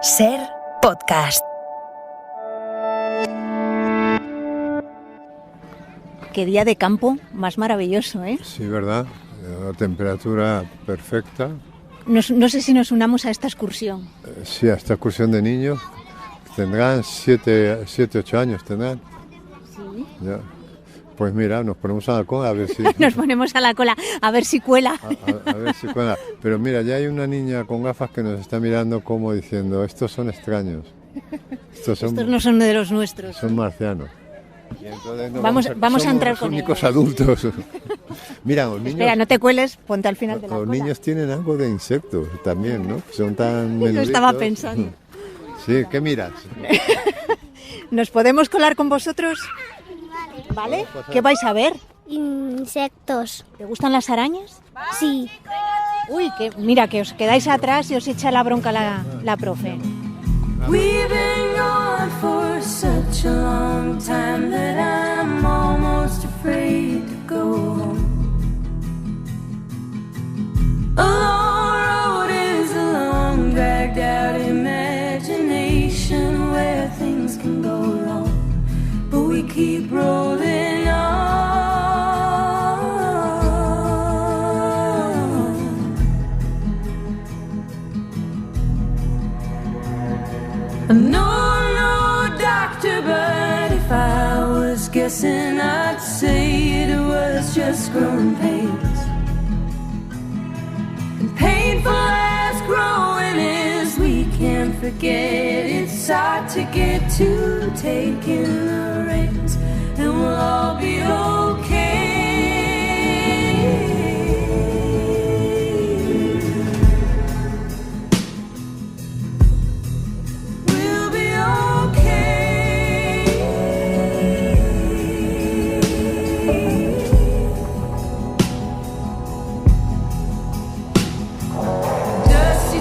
Ser Podcast. Qué día de campo más maravilloso, ¿eh? Sí, ¿verdad? La temperatura perfecta. No sé si nos unamos a esta excursión. Sí, a esta excursión de niños. Tendrán 7, 8 años, tendrán. Sí. Ya. Pues mira, nos ponemos a la cola a ver si... Nos ponemos a la cola a ver si cuela. A ver si cuela. Pero mira, ya hay una niña con gafas que nos está mirando como diciendo, estos son extraños. Estos no son de los nuestros. Son marcianos. Y entonces vamos a entrar con los únicos ellos. Adultos. Mira, los niños... Espera, no te cueles, ponte al final de la Los cola. niños tienen algo de insectos también, ¿no? Son tan Lo menuditos. estaba pensando. Sí, ¿qué miras? ¿Nos podemos colar con vosotros? ¿Vale? ¿Qué vais a ver? Insectos. ¿Te gustan las arañas? Sí. Uy, mira, que os quedáis atrás y os echa la bronca la profe. We've been gone for such a long time that I'm almost afraid to go home. A long road is a long, dragged out imagination where things can go wrong, but we keep rolling on. No, doctor, but if I was guessing, I'd say it was just growing pains. And painful as growing is, we can't forget it's hard to get to taking the reins, and we'll all be okay.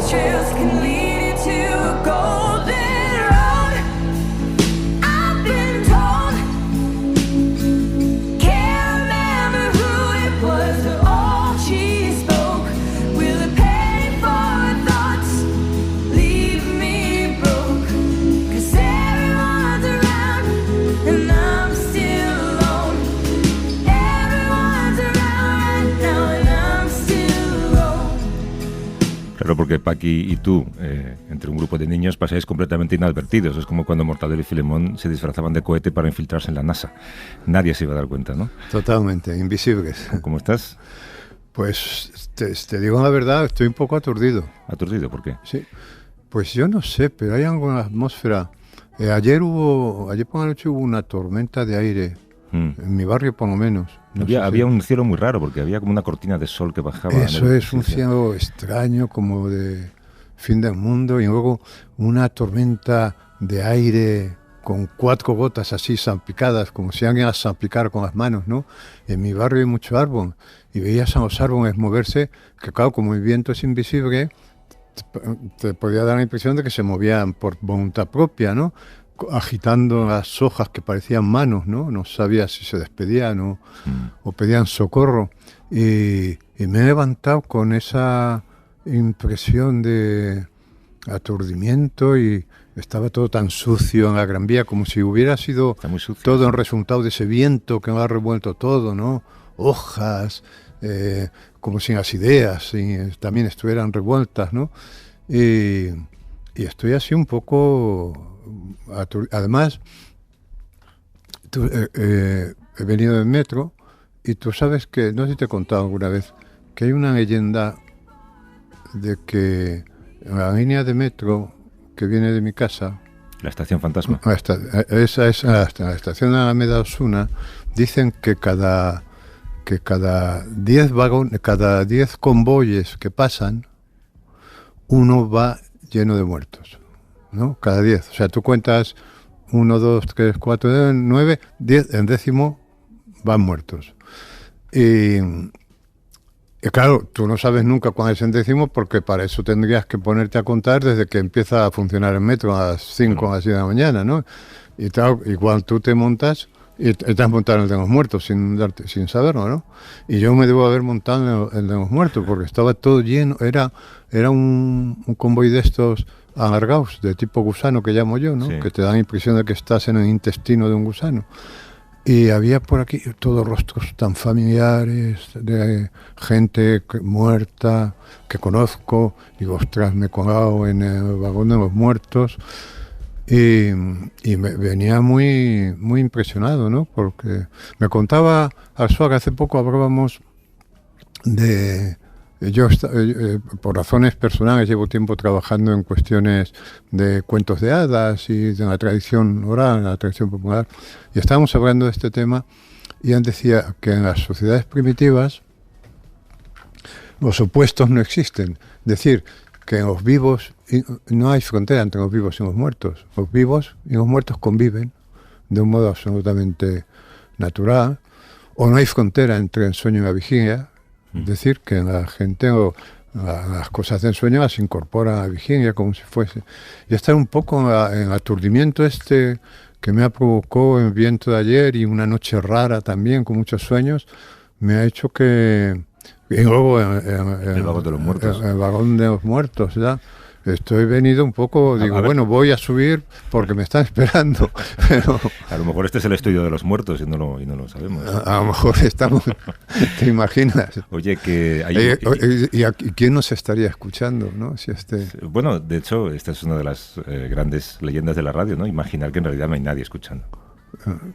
Trails can lead you to a golden road. I've been told. Can't remember who it was or all she spoke. Will it pay for thoughts? Leave me broke. 'Cause everyone's around and I'm still alone. Everyone's around right now and I'm still alone. Claro, porque Paqui y tú, entre un grupo de niños, pasáis completamente inadvertidos. Es como cuando Mortadelo y Filemón se disfrazaban de cohete para infiltrarse en la NASA. Nadie se iba a dar cuenta, ¿no? Totalmente, invisibles. ¿Cómo estás? Pues te digo la verdad, estoy un poco aturdido. ¿Aturdido? ¿Por qué? Sí. Pues yo no sé, pero hay algo en la atmósfera. Ayer por la noche hubo una tormenta de aire, en mi barrio por lo menos. No sé Había si- un cielo muy raro, porque había como una cortina de sol que bajaba. Eso es un cielo extraño, como de fin del mundo, y luego una tormenta de aire con 4 gotas así salpicadas, como si alguien las salpicara con las manos, ¿no? En mi barrio hay mucho árbol, y veías a los árboles moverse, que claro, como el viento es invisible, te podía dar la impresión de que se movían por voluntad propia, ¿no? Agitando las hojas que parecían manos, ¿no? No sabía si se despedían o pedían socorro. Y me he levantado con esa impresión de aturdimiento, y estaba todo tan sucio en la Gran Vía, como si hubiera sido Está muy sucio. todo el resultado de ese viento que me ha revuelto todo, ¿no? Hojas, como si las ideas también estuvieran revueltas, ¿no? Y estoy así un poco... Además, he venido en metro, y tú sabes que, no sé si te he contado alguna vez, que hay una leyenda de que en la línea de metro que viene de mi casa, La estación fantasma. esa es la estación de Alameda Osuna, dicen que cada 10 vagones, cada 10 convoyes que pasan, uno va lleno de muertos, ¿no? Cada 10. O sea, tú cuentas 1, 2, 3, 4, 9, 10, en décimo van muertos. Y claro, tú no sabes nunca cuándo es en décimo, porque para eso tendrías que ponerte a contar desde que empieza a funcionar el metro a las 5 o a las 6 de la mañana, ¿no? Y claro, igual tú te montas y te has montado en el de los muertos sin saberlo, ¿no? Y yo me debo haber montado en el de los muertos, porque estaba todo lleno, era un convoy de estos alargados, de tipo gusano que llamo yo, ¿no? Sí. Que te dan la impresión de que estás en el intestino de un gusano. Y había por aquí todos rostros tan familiares, de gente muerta, que conozco. Digo, ostras, me he colado en el vagón de los muertos. Y venía muy, muy impresionado, ¿no? Porque me contaba Arzuaga, hace poco hablábamos de... Yo, por razones personales, llevo tiempo trabajando en cuestiones de cuentos de hadas y de la tradición oral, la tradición popular, y estábamos hablando de este tema, y él decía que en las sociedades primitivas los opuestos no existen. Es decir, que en los vivos no hay frontera entre los vivos y los muertos. Los vivos y los muertos conviven de un modo absolutamente natural, o no hay frontera entre el sueño y la vigilia. Es decir, que la gente las cosas del sueño las incorpora a la vigilia como si fuese. Y estar un poco en el aturdimiento que me ha provocado el viento de ayer y una noche rara también con muchos sueños, me ha hecho que... Y luego El vagón de los muertos. El vagón de los muertos, ¿ya? Estoy venido un poco, digo, bueno, voy a subir porque me están esperando. Pero A lo mejor este es el estudio de los muertos y no lo sabemos. a lo mejor estamos, ¿te imaginas? Oye, que hay... ¿Y quién nos estaría escuchando, no? Si Bueno, de hecho, esta es una de las grandes leyendas de la radio, ¿no? Imaginar que en realidad no hay nadie escuchando.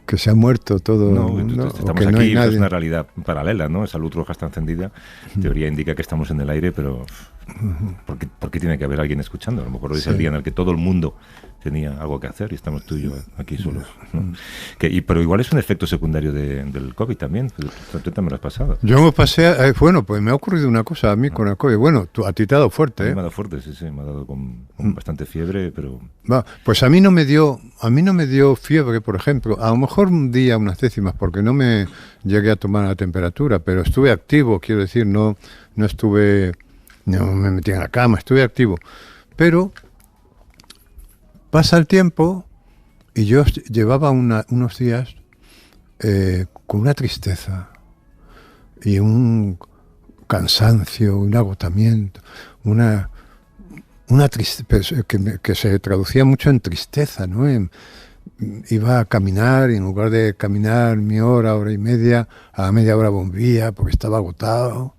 que se ha muerto todo el No, mundo, estamos o que aquí, no hay esto es nadie. una realidad paralela, ¿no? Esa luz roja está encendida. Teoría indica que estamos en el aire, pero ¿por qué tiene que haber alguien escuchando? A lo mejor hoy es el día en el que todo el mundo tenía algo que hacer y estamos tú y yo aquí solos, ¿no? Pero igual es un efecto secundario del COVID también. Tú también lo has pasado. Yo me pasé, bueno, pues me ha ocurrido una cosa a mí con el COVID. Bueno, a ti te ha dado A fuerte, mí ¿eh? me ha dado fuerte, sí, me ha dado con bastante fiebre, pero... Pues a mí no me dio fiebre, por ejemplo. A lo mejor un día, unas décimas, porque no me llegué a tomar la temperatura, pero estuve activo, quiero decir, no me metí en la cama, estuve activo. Pero pasa el tiempo y yo llevaba unos días con una tristeza y un cansancio, un agotamiento, una tristeza que se traducía mucho en tristeza, ¿no? Iba a caminar y en lugar de caminar mi hora y media, a la media hora volvía porque estaba agotado.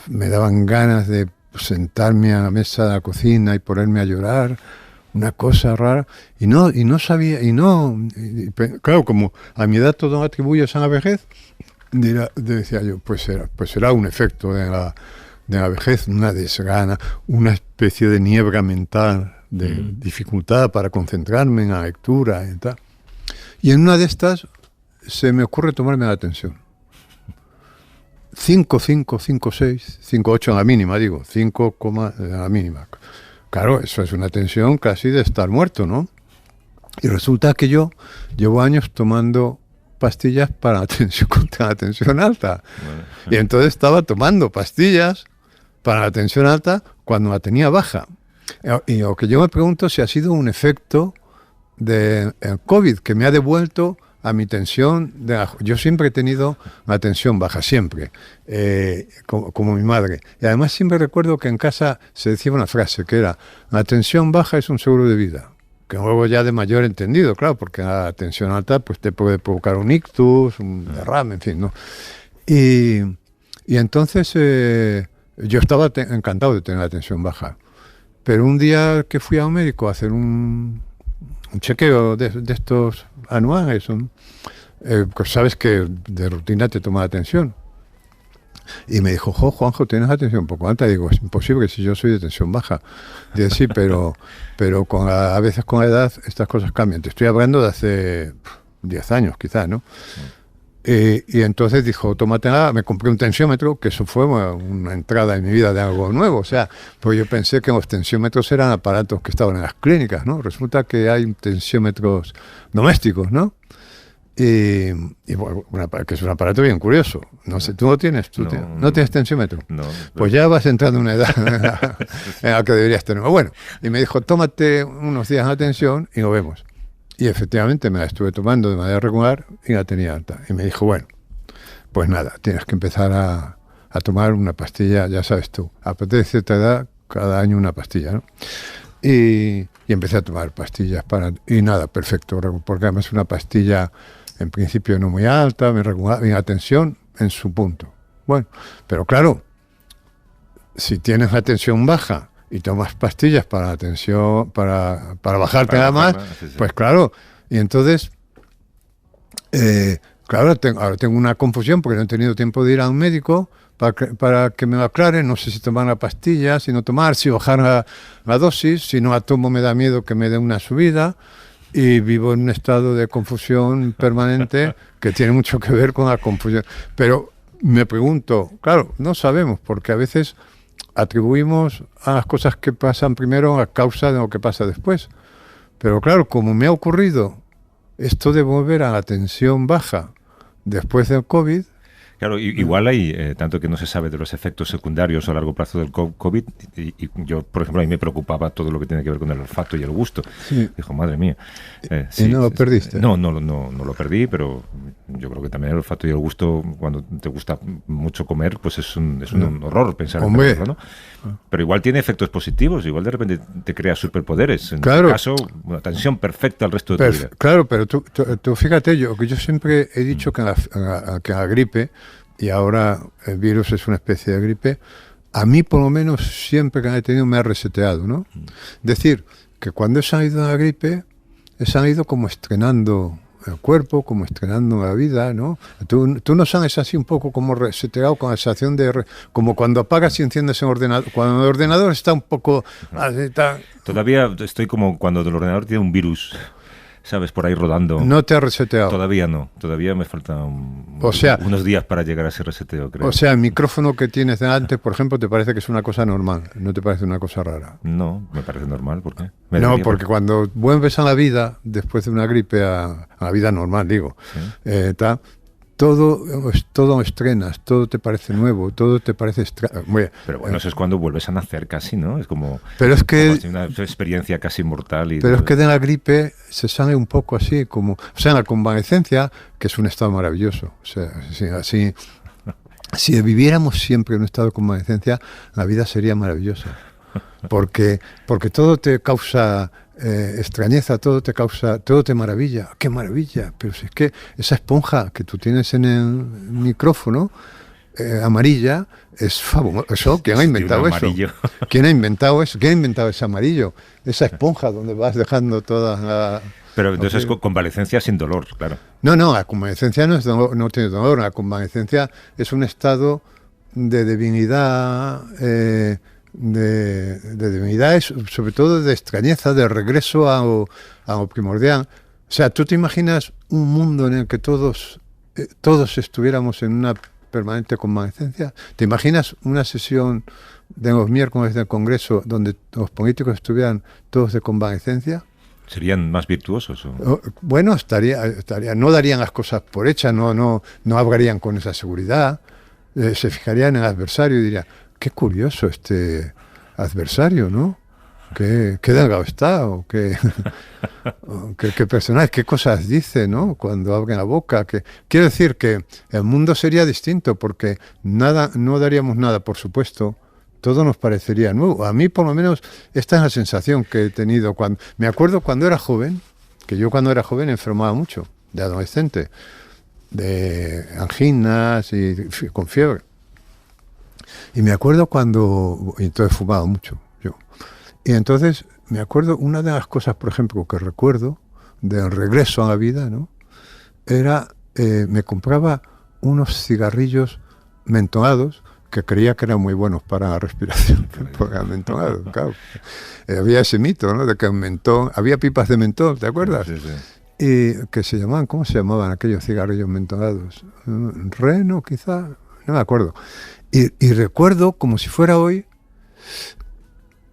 Me daban ganas de sentarme a la mesa de la cocina y ponerme a llorar, una cosa rara, y no sabía, claro, como a mi edad todo atribuyes a la vejez, decía yo, pues será un efecto de la vejez, una desgana, una especie de niebla mental, de dificultad para concentrarme en la lectura y tal. Y en una de estas se me ocurre tomarme la tensión. 5, 6, 5, 8 a la mínima, digo, 5, a la mínima. Claro, eso es una tensión casi de estar muerto, ¿no? Y resulta que yo llevo años tomando pastillas para la tensión, contra la tensión alta. Bueno. Y entonces estaba tomando pastillas para la tensión alta cuando la tenía baja. Y lo que yo me pregunto si ha sido un efecto del COVID que me ha devuelto a mi tensión. Yo siempre he tenido la tensión baja, siempre, como mi madre. Y además siempre recuerdo que en casa se decía una frase que era: la tensión baja es un seguro de vida. Que luego ya de mayor entendido, claro, porque la tensión alta pues te puede provocar un ictus, un derrame, en fin, ¿no? Y entonces yo estaba encantado de tener la tensión baja. Pero un día que fui a un médico a hacer un chequeo de estos anuales, pues sabes que de rutina te toma la tensión. Y me dijo: Juanjo, tienes la tensión un poco alta. Y digo: es imposible si yo soy de tensión baja. Dice: sí, pero a veces con la edad estas cosas cambian. Te estoy hablando de hace 10 años quizás, ¿no? Y entonces dijo: tómatela. Me compré un tensiómetro, que eso fue una entrada en mi vida de algo nuevo. O sea, pues yo pensé que los tensiómetros eran aparatos que estaban en las clínicas, ¿no? Resulta que hay tensiómetros domésticos, ¿no? Y bueno, que es un aparato bien curioso. No sé, ¿tú lo tienes? ¿No tienes tensiómetro? No. Pues ya vas entrando en una edad en la que deberías tenerlo. Bueno, y me dijo: tómate unos días la tensión y lo vemos. Y efectivamente me la estuve tomando de manera regular y la tenía alta. Y me dijo: bueno, pues nada, tienes que empezar a tomar una pastilla, ya sabes tú, a partir de cierta edad, cada año una pastilla, ¿no? y empecé a tomar pastillas y nada, perfecto, porque además es una pastilla en principio no muy alta, me regulaba mi atención en su punto. Bueno, pero claro, si tienes la tensión baja y tomas pastillas para la tensión, para bajarte nada más, sí, sí. pues claro, y entonces, claro, ahora tengo una confusión porque no he tenido tiempo de ir a un médico para que me lo aclare, no sé si tomar la pastilla, si no tomar, si bajar la dosis, si no la tomo me da miedo que me dé una subida, y vivo en un estado de confusión permanente que tiene mucho que ver con la confusión. Pero me pregunto, claro, no sabemos, porque a veces atribuimos a las cosas que pasan primero a causa de lo que pasa después. Pero claro, como me ha ocurrido esto de volver a la tensión baja después del COVID, Claro, igual hay, tanto que no se sabe de los efectos secundarios a largo plazo del COVID, y yo, por ejemplo, a mí me preocupaba todo lo que tiene que ver con el olfato y el gusto. sí. Dijo, madre mía. ¿Y no lo perdiste? No lo perdí, pero yo creo que también el olfato y el gusto, cuando te gusta mucho comer, pues es un horror pensar en Hombre. perderlo, ¿no? Pero igual tiene efectos positivos, igual de repente te crea superpoderes. En Claro. tu caso, una tensión perfecta al resto de tu vida. Claro, pero tú fíjate, yo siempre he dicho que que la gripe, y ahora el virus es una especie de gripe, a mí por lo menos siempre que he tenido me ha reseteado, ¿no? Es decir, que cuando he salido de la gripe, he salido como estrenando el cuerpo, como estrenando la vida, ¿no? Tú no sales así un poco como reseteado, con la sensación de... como cuando apagas y enciendes el ordenador. Cuando el ordenador está un poco... así, Todavía estoy como cuando el ordenador tiene un virus, ¿sabes? Por ahí rodando. no te ha reseteado. Todavía no. Todavía me faltan unos días para llegar a ese reseteo, creo. O sea, el micrófono que tienes delante, por ejemplo, ¿te parece que es una cosa normal? ¿No te parece una cosa rara? No, me parece normal. ¿Por qué? No, porque cuando vuelves a la vida, después de una gripe, a la vida normal, digo, Sí. todo estrenas, todo te parece nuevo, todo te parece Pero bueno, eso es cuando vuelves a nacer casi, ¿no? Es como, pero es que, como así una experiencia casi mortal. pero es que de la gripe se sale un poco así, como, o sea, en la convalecencia, que es un estado maravilloso. O sea, si viviéramos siempre en un estado de convalecencia, la vida sería maravillosa. Porque todo te causa extrañeza, todo te maravilla. ¡Qué maravilla! Pero si es que esa esponja que tú tienes en el micrófono, amarilla, es fabuloso. ¿Quién ha inventado eso? ¿Quién ha inventado eso? ¿Quién ha inventado ese amarillo? Esa esponja donde vas dejando toda la... Pero entonces es convalecencia sin dolor, claro. No, la convalecencia no tiene dolor. La convalecencia es un estado de divinidad... de divinidad, sobre todo de extrañeza, de regreso a lo primordial. O sea, tú te imaginas un mundo en el que todos estuviéramos en una permanente convalecencia. ¿Te imaginas una sesión de los miércoles del Congreso donde los políticos estuvieran todos de convalecencia? ¿Serían más virtuosos? Bueno, no darían las cosas por hechas, no hablarían con esa seguridad, se fijarían en el adversario y dirían: qué curioso este adversario, ¿no? Qué delgado está, o qué personaje, qué cosas dice, ¿no? Cuando abre la boca. Quiero decir que el mundo sería distinto, porque no daríamos nada, por supuesto. Todo nos parecería nuevo. A mí, por lo menos, esta es la sensación que he tenido. Me acuerdo cuando era joven, que yo cuando era joven enfermaba mucho, de adolescente, de anginas y con fiebre. Y me acuerdo y entonces fumaba mucho yo. Y entonces me acuerdo, una de las cosas, por ejemplo, que recuerdo del regreso a la vida, ¿no? Era, me compraba unos cigarrillos mentolados que creía que eran muy buenos para la respiración, porque eran mentolados, claro. Había ese mito, ¿no? De que el mentón, había pipas de mentol, ¿te acuerdas? Sí, sí. Y que se llamaban, ¿cómo se llamaban aquellos cigarrillos mentolados? Reno, quizá, no me acuerdo. Y recuerdo, como si fuera hoy,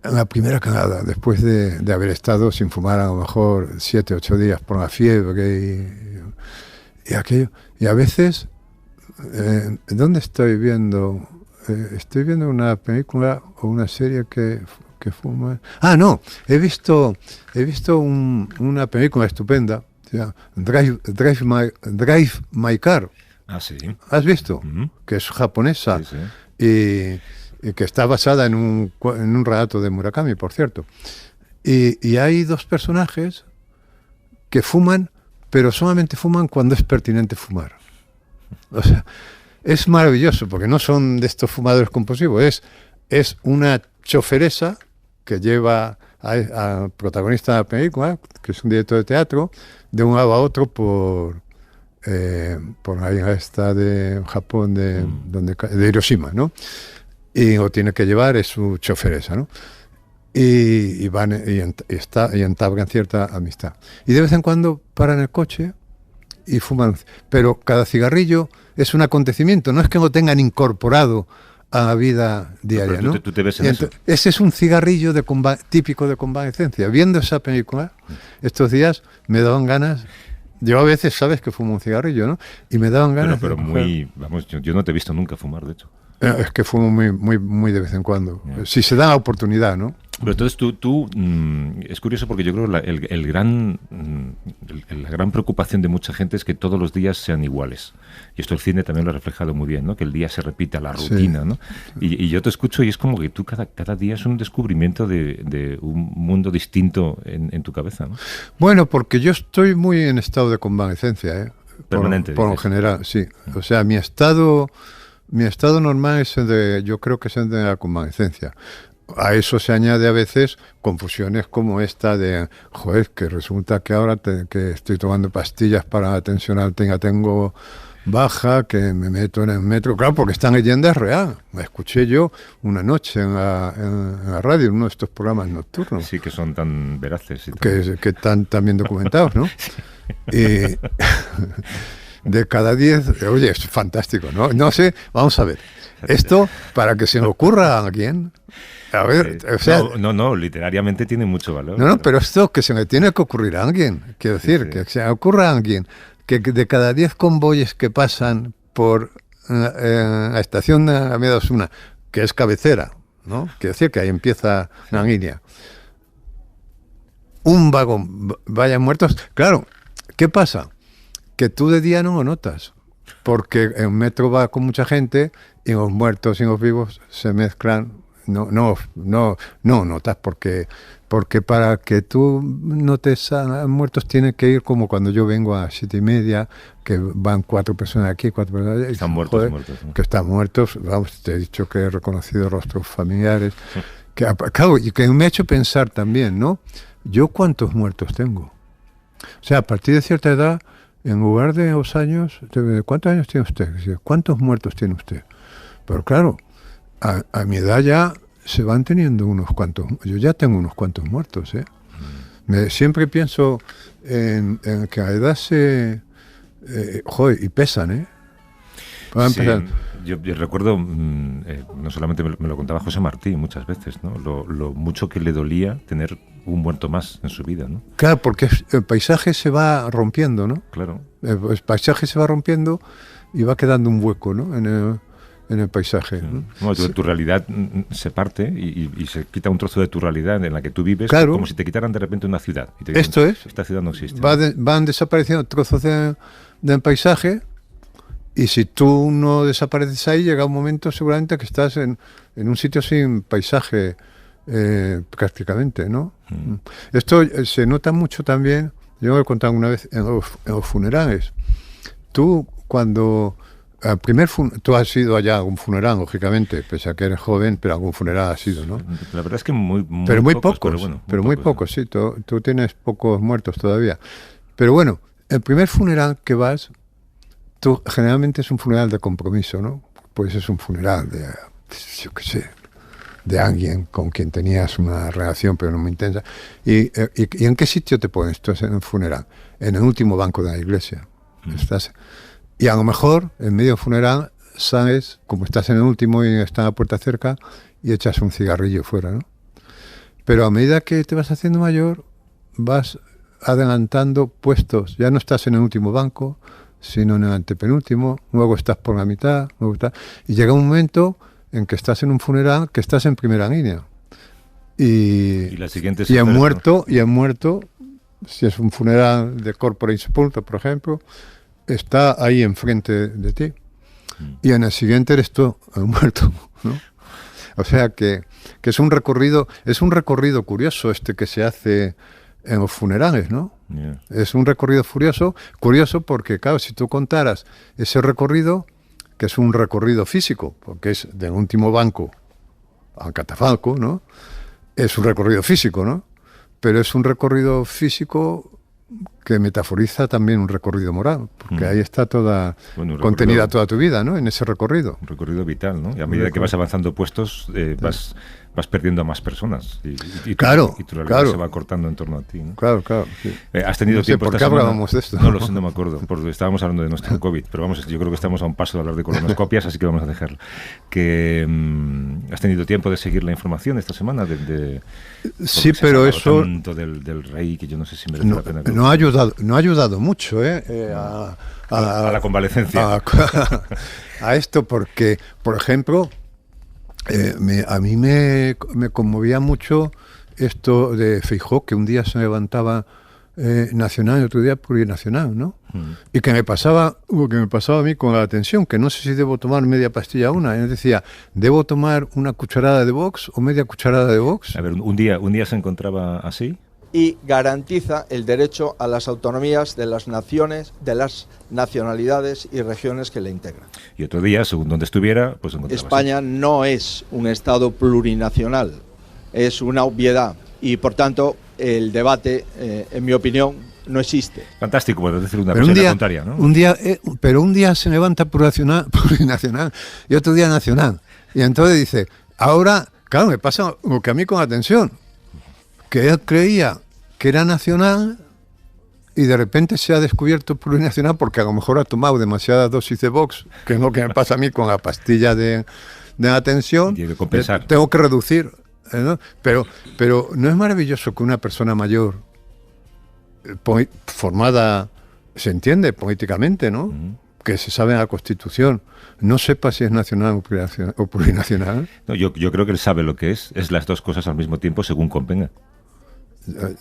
la primera calada, después de haber estado sin fumar a lo mejor 7, 8 días por la fiebre y aquello. Y a veces, ¿dónde estoy viendo? Estoy viendo una película o una serie que fuma. Ah, no, he visto una película estupenda, se llama Drive My Car. Ah, sí. ¿Has visto? Uh-huh. Que es japonesa, Sí, sí. y que está basada en un relato de Murakami, por cierto. Y hay dos personajes que fuman, pero solamente fuman cuando es pertinente fumar. O sea, es maravilloso, porque no son de estos fumadores compulsivos, es una choferesa que lleva al protagonista de la película, que es un director de teatro, de un lado a otro por la isla esta de Japón, de Hiroshima, ¿no? Y lo tiene que llevar, es su choferesa, ¿no? Y van y entablan cierta amistad. Y de vez en cuando paran el coche y fuman, pero cada cigarrillo es un acontecimiento, no es que lo tengan incorporado a la vida diaria, Pero ¿no? tú te ves en eso. Ese es un cigarrillo típico de convalecencia. Viendo esa película, estos días me daban ganas. Yo a veces sabes que fumo un cigarrillo, ¿no? Y me daban ganas. Pero vamos, yo no te he visto nunca fumar, de hecho. Es que fumo muy de vez en cuando. Yeah. Si se da la oportunidad, ¿no? Pero entonces tú es curioso porque yo creo que la gran preocupación de mucha gente es que todos los días sean iguales. Y esto el cine también lo ha reflejado muy bien, ¿no? Que el día se repita, la rutina, Sí. ¿no? Y yo te escucho y es como que tú cada día es un descubrimiento de un mundo distinto en tu cabeza, ¿no? Bueno, porque yo estoy muy en estado de convalecencia, ¿eh? Permanente, Por lo dices. general, sí. O sea, mi estado normal es yo creo que es el de la convalecencia. A eso se añade a veces confusiones como esta de, joder, que resulta que ahora que estoy tomando pastillas para la tensión alta y la tengo baja, que me meto en el metro. Claro, porque esta leyenda es real. La escuché yo una noche en la radio, en uno de estos programas nocturnos. Sí, que son tan veraces. Y Que están también documentados, ¿no? Y de cada 10, oye, es fantástico, ¿no? No sé, vamos a ver. Esto, para que se me ocurra a alguien, a ver, o sea... No, literariamente tiene mucho valor. No, pero esto que se me tiene que ocurrir a alguien, quiero decir, Sí. que se me ocurra a alguien, que de cada 10 convoyes que pasan por la estación de Alameda Osuna, que es cabecera, ¿no? Quiero decir que ahí empieza la línea. Un vagón vayan muertos. Claro, ¿qué pasa? Que tú de día no lo notas, porque el metro va con mucha gente y los muertos y los vivos se mezclan. No notas, porque para que tú notes a muertos tiene que ir como cuando yo vengo a 7:30, que van 4 personas aquí, 4 personas allá. Están muertos, joder, muertos, ¿no? que están muertos. Vamos, te he dicho que he reconocido rostros familiares. Claro, y que me ha hecho pensar también, ¿no? ¿Yo cuántos muertos tengo? O sea, a partir de cierta edad, en lugar de los años, ¿cuántos años tiene usted? ¿Cuántos muertos tiene usted? Pero claro, a mi edad ya se van teniendo unos cuantos. Yo ya tengo unos cuantos muertos, ¿eh? Siempre pienso en que a la edad joder, y pesan, ¿eh? Para Sí, empezar. yo recuerdo, no solamente me lo contaba José Martí muchas veces, ¿no? Lo mucho que le dolía tener un muerto más en su vida, ¿no? Claro, porque el paisaje se va rompiendo, ¿no? Claro. El paisaje se va rompiendo y va quedando un hueco, ¿no? En el paisaje, ¿no? Bueno, tu realidad se parte y se quita un trozo de tu realidad en la que tú vives, Claro. como si te quitaran de repente una ciudad. Y te dicen, Esto es. esta ciudad no existe. Van desapareciendo trozos del paisaje, y si tú no desapareces ahí, llega un momento seguramente que estás en un sitio sin paisaje prácticamente, ¿no? Esto se nota mucho también, yo lo he contado una vez en los funerales. Tú cuando... tú has ido allá a algún funeral, lógicamente, pese a que eres joven, pero algún funeral has ido, ¿no? La verdad es que muy pocos, pero muy pocos, sí. Tú tienes pocos muertos todavía. Pero bueno, el primer funeral que vas, tú generalmente es un funeral de compromiso, ¿no? Pues es un funeral de, yo qué sé, de alguien con quien tenías una relación, pero no muy intensa. ¿Y en qué sitio te pones? Tú en el funeral, en el último banco de la iglesia. Estás... Y a lo mejor, en medio del funeral, sales, como estás en el último y está la puerta cerca, y echas un cigarrillo fuera, ¿no? Pero a medida que te vas haciendo mayor, vas adelantando puestos. Ya no estás en el último banco, sino en el antepenúltimo, luego estás por la mitad, y llega un momento en que estás en un funeral que estás en primera línea. Y la siguiente es y han hacer, muerto, si es un funeral de corpore insepulto, por ejemplo, está ahí enfrente de ti. Y en el siguiente eres tú, el muerto, ¿no? O sea que es un recorrido curioso este que se hace en los funerales, ¿no? Yeah. Es un recorrido curioso porque, claro, si tú contaras ese recorrido, que es un recorrido físico, porque es del último banco al catafalco, ¿no? Es un recorrido físico, ¿no? Pero es un recorrido físico que metaforiza también un recorrido moral, porque ahí está toda Bueno, un contenida recorrido- toda tu vida, ¿no? En ese recorrido. Un recorrido vital, ¿no? Y a medida que vas avanzando puestos, vas perdiendo a más personas. Y Claro, tu realidad claro. se va cortando en torno a ti, ¿no? Claro, claro. Sí. ¿Has tenido No sé tiempo por esta qué semana? hablábamos de esto. No lo sé, no me acuerdo. Porque estábamos hablando de nuestro COVID, pero vamos, yo creo que estamos a un paso de hablar de colonoscopias, así que vamos a dejarlo. ¿Has tenido tiempo de seguir la información esta semana? Sí, porque se ha pero hablado eso tanto del rey que yo no sé si merece no, la pena. no ha ayudado mucho, a la convalecencia. A esto, porque, por ejemplo, a mí me conmovía mucho esto de Feijóo, que un día se levantaba nacional y otro día plurinacional, ¿no? Y que me pasaba a mí con la atención, que no sé si debo tomar media pastilla o una. Yo decía, ¿debo tomar una cucharada de Vox o media cucharada de Vox? A ver, un día se encontraba así. Y garantiza el derecho a las autonomías de las naciones, de las nacionalidades y regiones que le integran. Y otro día, según donde estuviera, pues se encontraba España no es un Estado plurinacional, es una obviedad y por tanto el debate, en mi opinión, no existe. así. Fantástico, puedes decir una Pero cosa contraria, ¿no? pero un día se levanta plurinacional y otro día nacional. Y entonces dice, ahora, claro, me pasa lo que a mí con atención, que él creía que era nacional y de repente se ha descubierto plurinacional porque a lo mejor ha tomado demasiadas dosis de Vox, que es lo que me pasa a mí con la pastilla de atención. Tiene que compensar. Tengo que reducir, ¿no? Pero ¿no es maravilloso que una persona mayor, formada, se entiende políticamente, ¿no? Que se sabe en la Constitución, no sepa si es nacional o plurinacional? No, yo creo que él sabe lo que es las dos cosas al mismo tiempo según convenga.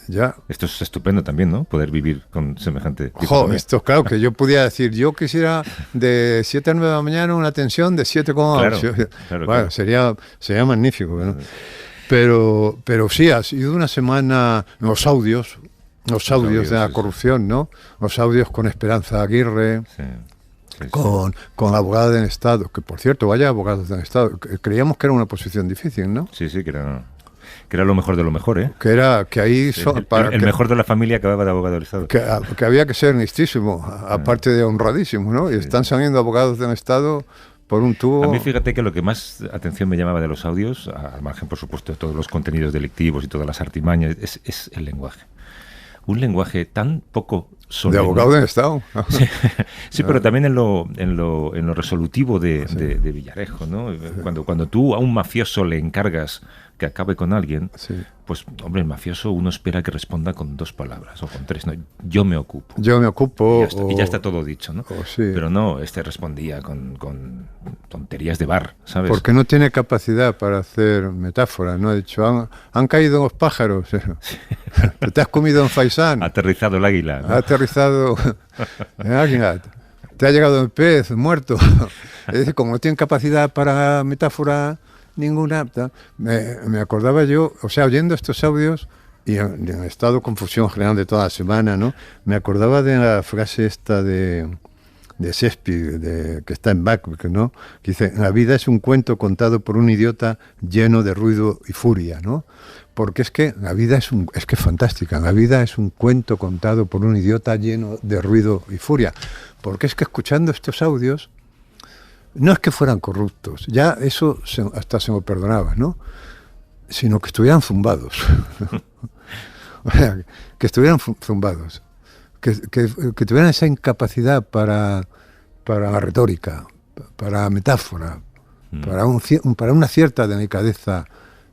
Ya. Esto es estupendo también, ¿no? Poder vivir con semejante... Ojo, dicotomía. esto claro, que yo pudiera decir, yo quisiera de 7 a 9 de la mañana una tensión de 7,8. Claro, Bueno, claro. sería magnífico, ¿no? Pero sí, ha sido una semana, los audios de la sí, corrupción, ¿no? Los audios con Esperanza Aguirre, Sí, sí. con la abogada del Estado, que por cierto, vaya abogados del Estado, creíamos que era una posición difícil, ¿no? Sí, que era lo mejor de lo mejor, ¿eh? Que ahí El mejor de la familia acababa de abogado del Estado. que había que ser listísimo, aparte de honradísimo, ¿no? Y están saliendo abogados del Estado por un tubo. A mí fíjate que lo que más atención me llamaba de los audios, al margen por supuesto de todos los contenidos delictivos y todas las artimañas, es el lenguaje. Un lenguaje tan poco De solemne. abogado del Estado. Sí, pero también en lo resolutivo de Villarejo, ¿no? Cuando tú a un mafioso le encargas que acabe con alguien, Sí. pues, hombre, el mafioso uno espera que responda con 2 palabras o con 3, ¿no? Yo me ocupo. Yo me ocupo. Y ya está todo dicho, ¿no? sí. Pero no, respondía con tonterías de bar, ¿sabes? Porque no tiene capacidad para hacer metáforas, ¿no? Ha dicho, han caído los pájaros. Te has comido un faisán. Ha aterrizado el águila, ¿no? Ha aterrizado el águila. Te ha llegado el pez muerto. Es decir, como no tienen capacidad para metáfora ninguna, me acordaba yo, o sea, oyendo estos audios y en estado de confusión general de toda la semana, ¿no? Me acordaba de la frase esta de Shakespeare, que está en Macbeth, ¿no? Que dice, la vida es un cuento contado por un idiota lleno de ruido y furia, ¿no? Porque es que la vida es que es fantástica, la vida es un cuento contado por un idiota lleno de ruido y furia. Porque es que escuchando estos audios, no es que fueran corruptos, ya eso hasta se me perdonaba, ¿no? Sino que estuvieran zumbados. O sea, que estuvieran zumbados. Que tuvieran esa incapacidad para la retórica, para la metáfora, para una cierta delicadeza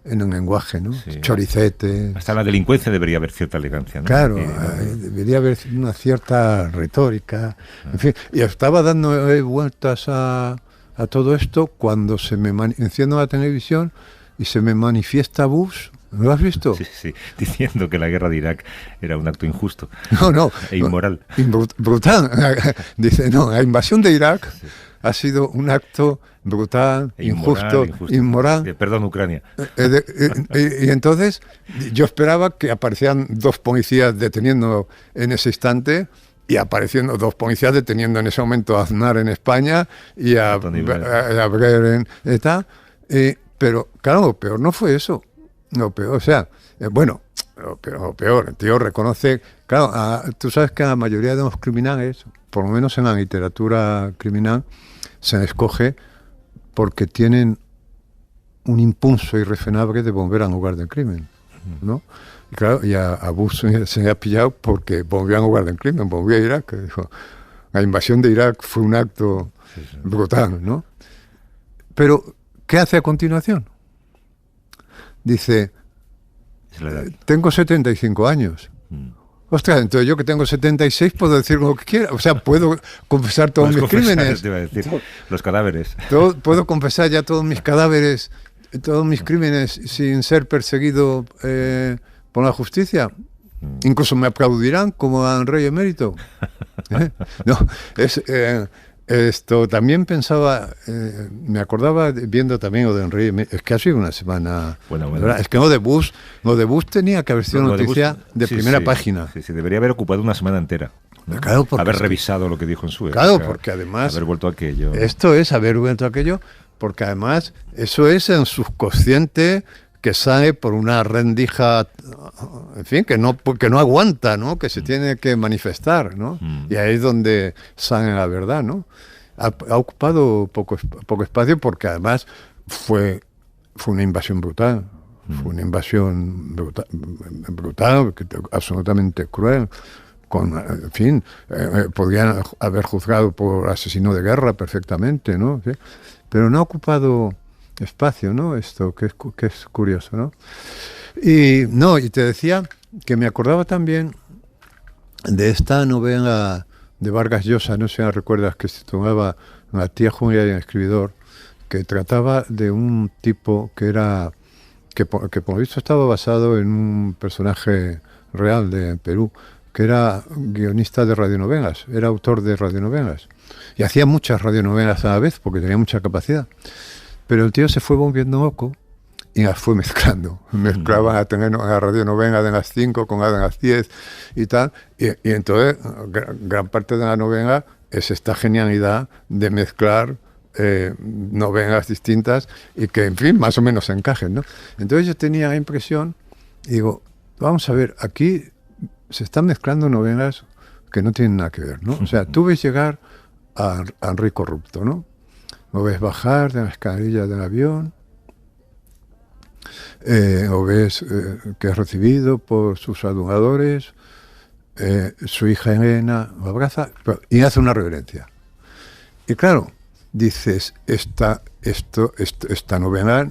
en el lenguaje, ¿no? Sí. Choricete. Hasta la delincuencia debería haber cierta elegancia, ¿no? Claro, Sí, debería haber una cierta retórica. En fin, y estaba dando vueltas a todo esto cuando enciendo la televisión y se me manifiesta Bush ¿No lo has visto? Sí, sí, diciendo que la guerra de Irak era un acto injusto No. e inmoral. Brutal. Dice, no, la invasión de Irak ha sido un acto brutal, injusto, inmoral. Perdón, Ucrania. Y entonces yo esperaba que aparecieran 2 policías deteniendo en ese instante, y apareciendo 2 policías deteniendo en ese momento a Aznar en España y a Blair en tal. Pero claro, lo peor no fue eso. Lo peor, o sea, lo peor, el tío reconoce, claro, tú sabes que a la mayoría de los criminales, por lo menos en la literatura criminal, se les coge porque tienen un impulso irrefrenable de volver al lugar del crimen, ¿no? Y claro, y a Bush se le ha pillado porque volvió al lugar del crimen, volvió a Irak, que dijo, la invasión de Irak fue un acto brutal, ¿no? Pero, ¿qué hace a continuación? Dice, tengo 75 años. Ostras, entonces yo que tengo 76 puedo decir lo que quiera. O sea, puedo confesar todos mis crímenes. Te iba a decir, los cadáveres. Puedo confesar ya todos mis cadáveres, todos mis crímenes sin ser perseguido por la justicia. Incluso me aplaudirán como al rey emérito. No, esto también pensaba, me acordaba viendo también lo de Enrique, es que ha sido una semana. Bueno. Es que lo de Bush tenía que haber sido noticia de primera página. Sí, debería haber ocupado una semana entera. ¿No? Claro, haber revisado lo que dijo en su época. Claro, porque además haber vuelto a aquello. Esto es haber vuelto a aquello, porque además eso es en subconsciente que sale por una rendija, en fin, que no aguanta, ¿no? Que se tiene que manifestar, ¿no? Y ahí es donde sale la verdad, ¿no? Ha ocupado poco espacio porque además fue una invasión brutal. Fue una invasión brutal, absolutamente cruel. En fin, podrían haber juzgado por asesino de guerra perfectamente, ¿no? ¿Sí? Pero no ha ocupado espacio, ¿no? Esto que es curioso, ¿no? Y te decía que me acordaba también de esta novela de Vargas Llosa, no sé si la recuerdas, que se titulaba La tía Julia y el escribidor, que trataba de un tipo que por lo visto estaba basado en un personaje real de Perú, que era guionista de radionovelas, era autor de radionovelas, y hacía muchas radionovelas a la vez porque tenía mucha capacidad. Pero el tío se fue volviendo loco y las fue mezclando. Mezclaba la radionovela de las 5 con la de las 10 y tal. Y entonces, gran parte de la novela es esta genialidad de mezclar novelas distintas y que, en fin, más o menos se encajen, ¿no? Entonces yo tenía la impresión, y digo, vamos a ver, aquí se están mezclando novelas que no tienen nada que ver, ¿no? O sea, tú ves llegar a Enrique Corrupto, ¿no? Lo ves bajar de la escalerilla del avión, lo ves que es recibido por sus aduladores, su hija Elena lo abraza y hace una reverencia. Y claro, dices, esta novela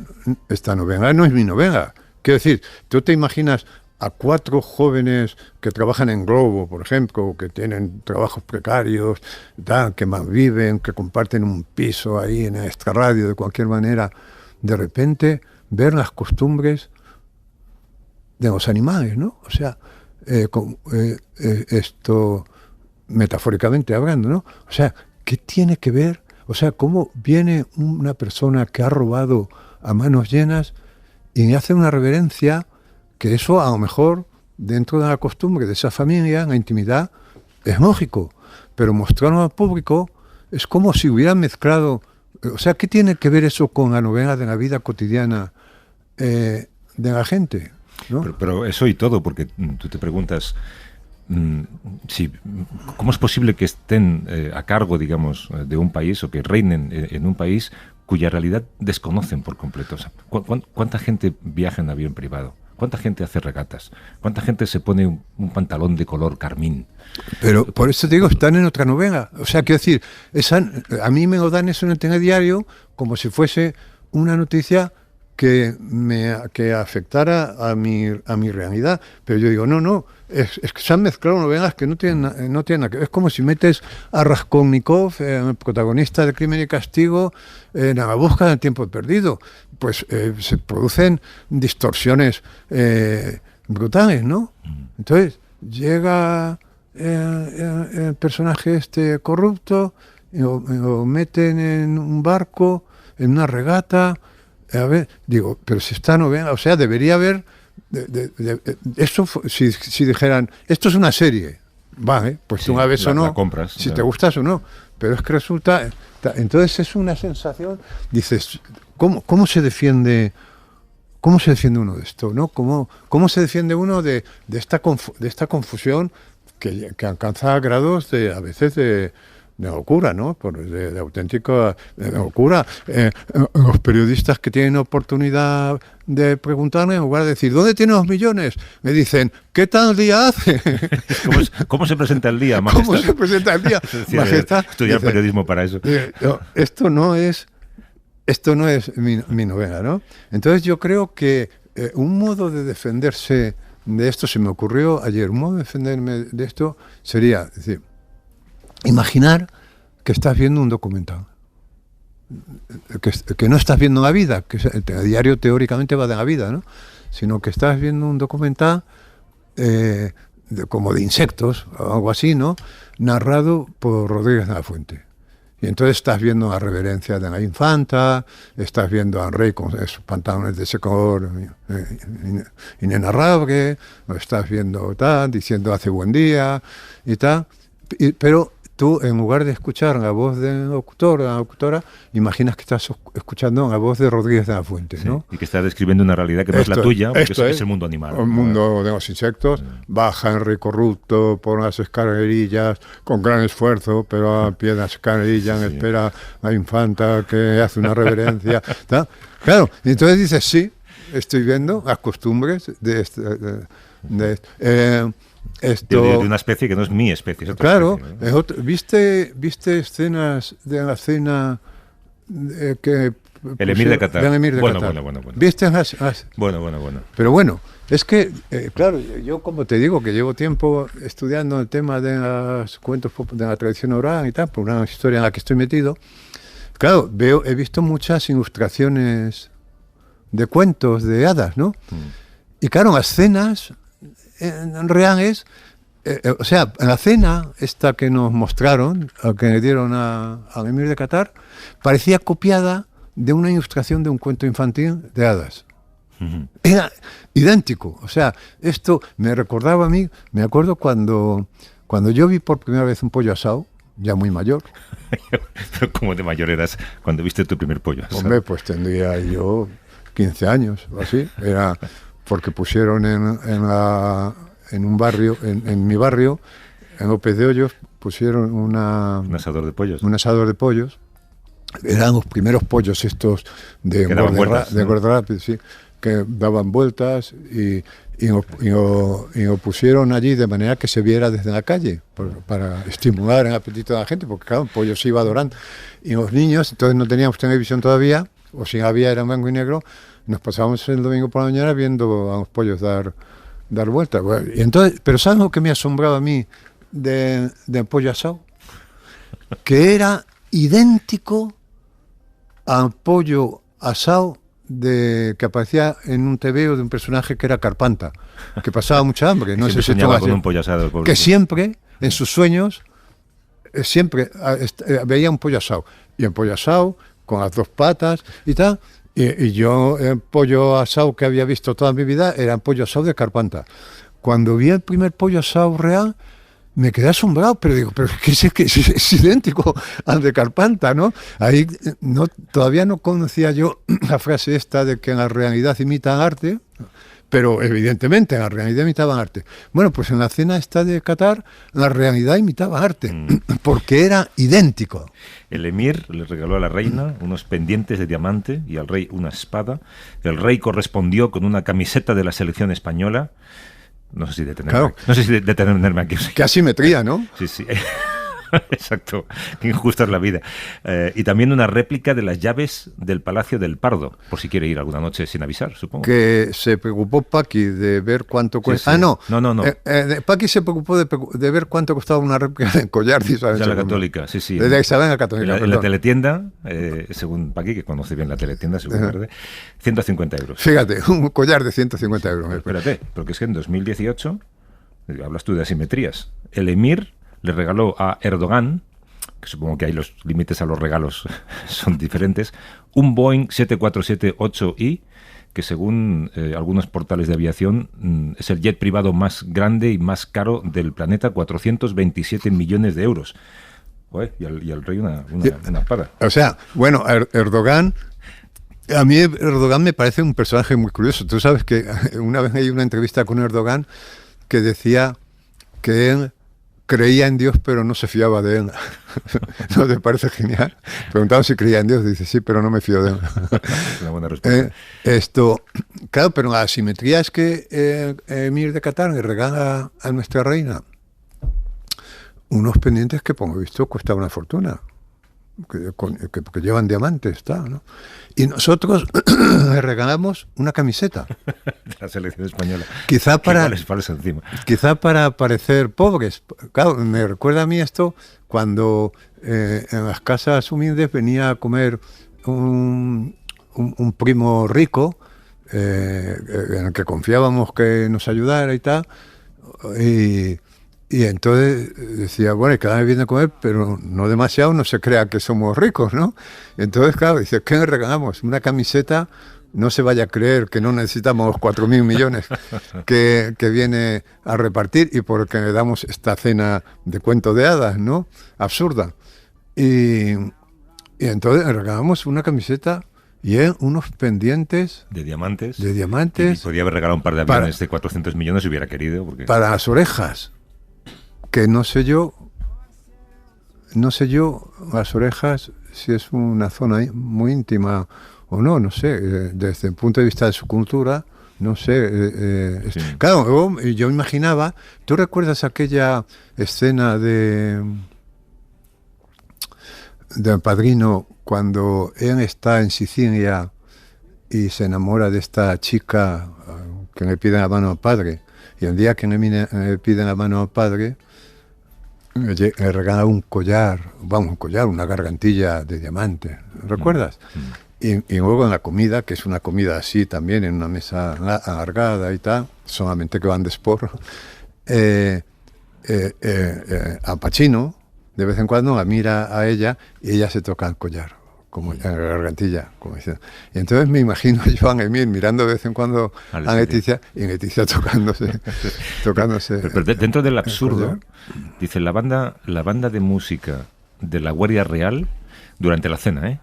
no es mi novela. Quiero decir, tú te imaginas a 4 jóvenes que trabajan en Globo, por ejemplo, que tienen trabajos precarios, que malviven, que comparten un piso ahí en esta radio de cualquier manera, de repente ver las costumbres de los animales, ¿no? O sea, esto metafóricamente hablando, ¿no? O sea, ¿qué tiene que ver? O sea, ¿cómo viene una persona que ha robado a manos llenas y hace una reverencia? Que eso a lo mejor dentro de la costumbre de esa familia, en la intimidad, es lógico, pero mostrarlo al público es como si hubieran mezclado. O sea, ¿qué tiene que ver eso con la novela de la vida cotidiana de la gente, ¿no? Pero eso y todo, porque tú te preguntas ¿cómo es posible que estén a cargo, digamos, de un país o que reinen en un país cuya realidad desconocen por completo? O sea, ¿cuánta gente viaja en avión privado? ¿Cuánta gente hace regatas? ¿Cuánta gente se pone un pantalón de color carmín? Pero por eso te digo, están en otra novela. O sea, quiero decir, a mí me lo dan eso en el telediario como si fuese una noticia que afectara a mi realidad. Pero yo digo, no, es que se han mezclado novelas que no tienen nada que ver. Es como si metes a Raskolnikov, el protagonista de Crimen y Castigo, en La busca del tiempo perdido. pues se producen distorsiones brutales, ¿no? Entonces llega el personaje este corrupto y lo meten en un barco, en una regata. A ver, digo, pero si esta novela, o sea, debería haber esto, si dijeran, esto es una serie, vale, pues Sí, tú una vez o no, la compras, si claro. te gustas o no, pero es que resulta, entonces es una sensación, dices, ¿cómo se defiende? ¿Cómo se defiende uno de esto, no? ¿Cómo se defiende uno de esta confusión que alcanza grados a veces de locura, ¿no? De auténtica locura. Los periodistas que tienen oportunidad de preguntarme, en lugar de decir, ¿dónde tiene los millones? Me dicen, ¿qué tal día hace? ¿Cómo se presenta el día, majestad? ¿Cómo se presenta el día? Es decir, Majestad, estudiar dice, periodismo para eso. no, esto no es mi novela, ¿no? Entonces yo creo que un modo de defenderse de esto, se me ocurrió ayer, un modo de defenderme de esto sería, decir, imaginar que estás viendo un documental, que no estás viendo la vida, que el diario teóricamente va de la vida, ¿no? Sino que estás viendo un documental como de insectos, o algo así, ¿no? Narrado por Rodríguez de la Fuente. Y entonces estás viendo la reverencia de la infanta, estás viendo al rey con esos pantalones de ese color inenarrable, lo estás viendo tal, diciendo hace buen día y tal, pero tú, en lugar de escuchar la voz del locutor o la locutora, imaginas que estás escuchando la voz de Rodríguez de la Fuente, ¿no? Sí, y que está describiendo una realidad que no es la tuya, porque es el mundo animal. El mundo de los insectos. Baja Henry corrupto por las escalerillas con gran esfuerzo, pero a pie de las escalerillas espera a la infanta que hace una reverencia. ¿Tá? Claro, y entonces dices, sí, estoy viendo las costumbres de esto, de una especie que no es mi especie. Es otra claro, especie, ¿no? es ¿viste escenas de la cena que El emir de Qatar. del emir de Bueno, Qatar? bueno. ¿Viste Bueno. Pero bueno, es que, claro, yo como te digo, que llevo tiempo estudiando el tema de los cuentos de la tradición oral y tal, por una historia en la que estoy metido, claro, he visto muchas ilustraciones de cuentos, de hadas, ¿no? Y claro, las cenas reales, o sea, la cena esta que nos mostraron, que le dieron al emir de Qatar, parecía copiada de una ilustración de un cuento infantil de hadas. Era idéntico, o sea, esto me recordaba a mí, me acuerdo cuando yo vi por primera vez un pollo asado, ya muy mayor. Pero ¿cómo de mayor eras cuando viste tu primer pollo asado? Hombre, pues tendría yo 15 años o así, era porque pusieron en un barrio, en mi barrio, en López de Hoyos, pusieron un asador de pollos. Un asador de pollos. Eran los primeros pollos estos de Gordon, sí, que daban vueltas y lo pusieron allí de manera que se viera desde la calle, para estimular el apetito de la gente, porque claro, el pollo se iba adorando. Y los niños, entonces no teníamos televisión todavía, o si había era en blanco y negro, nos pasábamos el domingo por la mañana viendo a los pollos dar vueltas. Bueno, y entonces, pero ¿sabes lo que me asombraba a mí del pollo asado? Que era idéntico al pollo asado que aparecía en un TVO de un personaje que era Carpanta, que pasaba mucha hambre. No sé si soñaba con un pollo asado. Que siempre, en sus sueños, siempre veía un pollo asado. Y el pollo asado, con las dos patas y tal. Y yo, el pollo asado que había visto toda mi vida era el pollo asado de Carpanta. Cuando vi el primer pollo asado real, me quedé asombrado, pero digo, pero ¿qué es idéntico al de Carpanta, ¿no? Ahí todavía no conocía yo la frase esta de que en la realidad imitan arte, pero evidentemente en la realidad imitaban arte. Bueno, pues en la cena esta de Qatar, la realidad imitaba arte, porque era idéntico. El emir le regaló a la reina unos pendientes de diamante y al rey una espada. El rey correspondió con una camiseta de la selección española. No sé si detenerme, Claro. no sé si detenerme aquí. Qué asimetría, ¿no? Sí. Exacto, qué injusta es la vida. Y también una réplica de las llaves del Palacio del Pardo, por si quiere ir alguna noche sin avisar, supongo. Que se preocupó Paqui de ver cuánto cuesta. sí. No. No. Paqui se preocupó de ver cuánto costaba una réplica de collar de Isabel Ya la II. Católica, sí. De Isabel la Católica, En la perdón. teletienda, según Paqui, que conoce bien la teletienda, según verde, 150 euros. Fíjate, un collar de 150 euros. Espérate, porque es que en 2018, hablas tú de asimetrías, el emir le regaló a Erdogan, que supongo que ahí los límites a los regalos son diferentes, un Boeing 747-8i, que según algunos portales de aviación es el jet privado más grande y más caro del planeta, 427 millones de euros. Joder, y al rey una espada. O sea, bueno, Erdogan, a mí Erdogan me parece un personaje muy curioso. Tú sabes que una vez hay una entrevista con Erdogan que decía que él creía en Dios pero no se fiaba de él. ¿No te parece genial? Preguntaba si creía en Dios, dice sí, pero no me fío de él. Es una buena respuesta. Claro, pero la asimetría es que Emir de Qatar le regala a nuestra reina unos pendientes que, por lo visto, cuesta una fortuna, que llevan diamantes, ¿no? Y nosotros le regalamos una camiseta. De la selección española. Quizá para encima. Quizá para parecer pobres. Claro, me recuerda a mí esto cuando en las casas humildes venía a comer un primo rico en el que confiábamos que nos ayudara y tal. Y entonces decía, bueno, y cada vez viene a comer, pero no demasiado, no se crea que somos ricos, ¿no? Entonces, claro, dice, ¿qué le regalamos? Una camiseta, no se vaya a creer que no necesitamos 4.000 millones que viene a repartir y porque le damos esta cena de cuento de hadas, ¿no? Absurda. Y entonces le regalamos una camiseta y unos pendientes de diamantes. Y podía haber regalado un par de aviones de 400 millones si hubiera querido. Porque... Para las orejas. Que no sé yo, las orejas, si es una zona muy íntima o no sé, desde el punto de vista de su cultura, no sé. Sí. Claro, yo imaginaba, ¿tú recuerdas aquella escena del Padrino cuando él está en Sicilia y se enamora de esta chica que le pide la mano al padre? Y el día que le piden la mano al padre, le regala un collar, una gargantilla de diamante, ¿recuerdas? Y luego en la comida, que es una comida así también, en una mesa alargada y tal, solamente que van de esporro, a Pacino, de vez en cuando la mira a ella y ella se toca el collar, como en la gargantilla, como diciendo. Y entonces me imagino a Joan Emil mirando de vez en cuando a Leticia y Leticia tocándose. Pero dentro del absurdo, dice la banda de música de la Guardia Real durante la cena,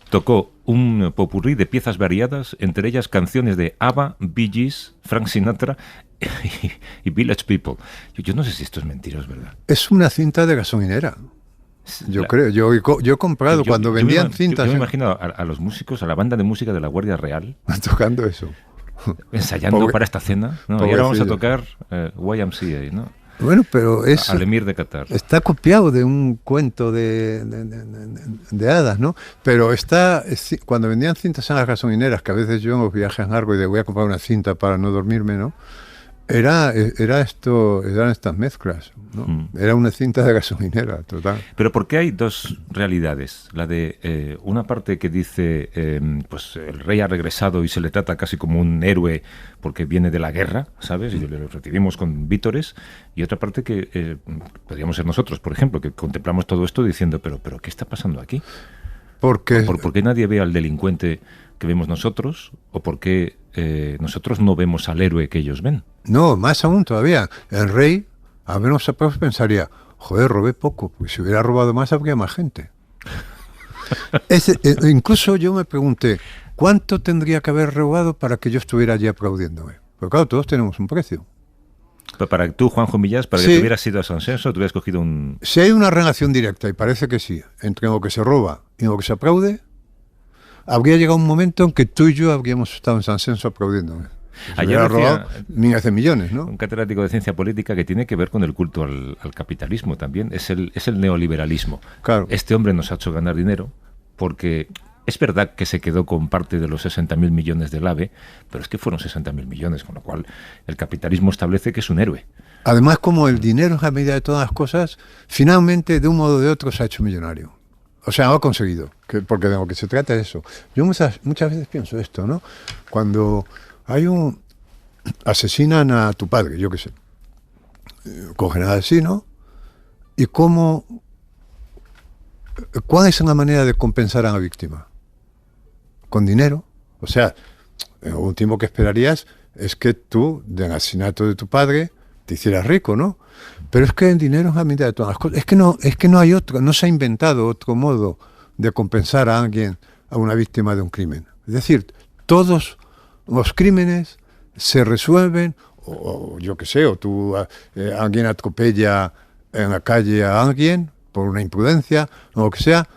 tocó un popurrí de piezas variadas, entre ellas canciones de ABBA, Bee Gees, Frank Sinatra y Village People. Yo no sé si esto es mentira o es verdad. Es una cinta de gasolinera. Yo creo, yo he comprado cuando vendían cintas. Yo me imagino a los músicos, a la banda de música de la Guardia Real tocando eso, ensayando para esta cena, ¿no? Y ahora vamos a tocar YMCA, ¿no? Bueno, pero al emir de Qatar. Está copiado de un cuento de hadas, ¿no? Pero cuando vendían cintas en las gasolineras, que a veces yo en los viajes largos y de voy a comprar una cinta para no dormirme, ¿no? Eran estas mezclas, ¿no? Era una cinta de gasolinera, total. Pero ¿por qué hay dos realidades? La de una parte que dice, pues el rey ha regresado y se le trata casi como un héroe porque viene de la guerra, ¿sabes? Y le recibimos con vítores. Y otra parte que podríamos ser nosotros, por ejemplo, que contemplamos todo esto diciendo, pero ¿qué está pasando aquí? ¿Por qué nadie ve al delincuente que vemos nosotros? ¿O por qué nosotros no vemos al héroe que ellos ven? No, más aún todavía. El rey, a menos pensaría, joder, robé poco, porque si hubiera robado más habría más gente. Incluso yo me pregunté, ¿cuánto tendría que haber robado para que yo estuviera allí aplaudiéndome? Porque claro, todos tenemos un precio. Pero para tú, Juanjo Millás, para que te hubieras ido a San Censo, te hubieras cogido un... Si hay una relación directa, y parece que sí, entre lo que se roba y lo que se aplaude, habría llegado un momento en que tú y yo habríamos estado en San Censo aplaudiéndome. Se hubiera robado miles de millones, ¿no? Un catedrático de ciencia política que tiene que ver con el culto al capitalismo también. Es el neoliberalismo. Claro. Este hombre nos ha hecho ganar dinero porque es verdad que se quedó con parte de los 60.000 millones del AVE, pero es que fueron 60.000 millones, con lo cual el capitalismo establece que es un héroe. Además, como el dinero es la medida de todas las cosas, finalmente, de un modo o de otro, se ha hecho millonario. O sea, lo ha conseguido, porque de lo que se trata es eso. Yo muchas veces pienso esto, ¿no? Cuando asesinan a tu padre, yo qué sé, cogen al asesino, y ¿cuál es la manera de compensar a la víctima? Con dinero. O sea, lo último que esperarías es que tú, del asesinato de tu padre, te hicieras rico, ¿no? Pero es que el dinero es la medida de todas las cosas. Es que no hay otro, no se ha inventado otro modo de compensar a alguien, a una víctima de un crimen. Es decir, todos los crímenes se resuelven, o yo qué sé, o alguien atropella en la calle a alguien por una imprudencia, o lo que sea.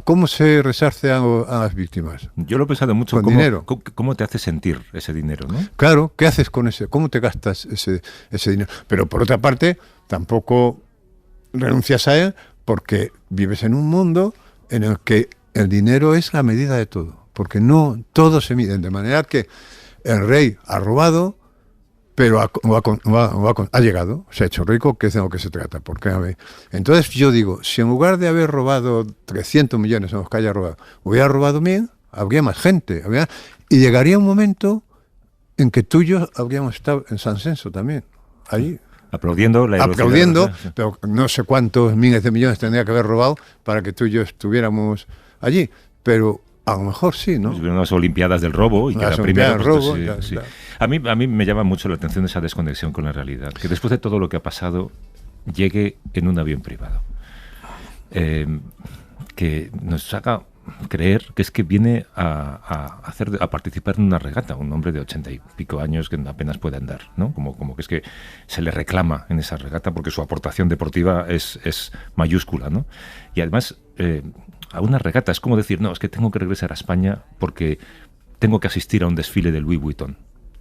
¿Cómo se resarce a las víctimas? Yo lo he pensado mucho. Con dinero. ¿Cómo te hace sentir ese dinero, no? Claro, ¿qué haces con ese? ¿Cómo te gastas ese dinero? Pero por otra parte, tampoco renuncias a él porque vives en un mundo en el que el dinero es la medida de todo. Porque no todo se mide. De manera que el rey ha robado, pero ha llegado, se ha hecho rico, que es de lo que se trata. Porque, entonces yo digo, si en lugar de haber robado 300 millones en los que haya robado, hubiera robado 1.000, habría más gente. Y llegaría un momento en que tú y yo habríamos estado en San Censo también, allí. Aplaudiendo, pero no sé cuántos miles de millones tendría que haber robado para que tú y yo estuviéramos allí. Pero a lo mejor sí, ¿no? Unas Olimpiadas del robo y que las la primera del robo, sí. A mí me llama mucho la atención esa desconexión con la realidad, que después de todo lo que ha pasado llegue en un avión privado, que nos haga creer que es que viene a participar en una regata, un hombre de 80 y pico años que apenas puede andar, ¿no? Como que es que se le reclama en esa regata porque su aportación deportiva es mayúscula, ¿no? Y además a una regata es como decir, no, es que tengo que regresar a España porque tengo que asistir a un desfile de Louis Vuitton.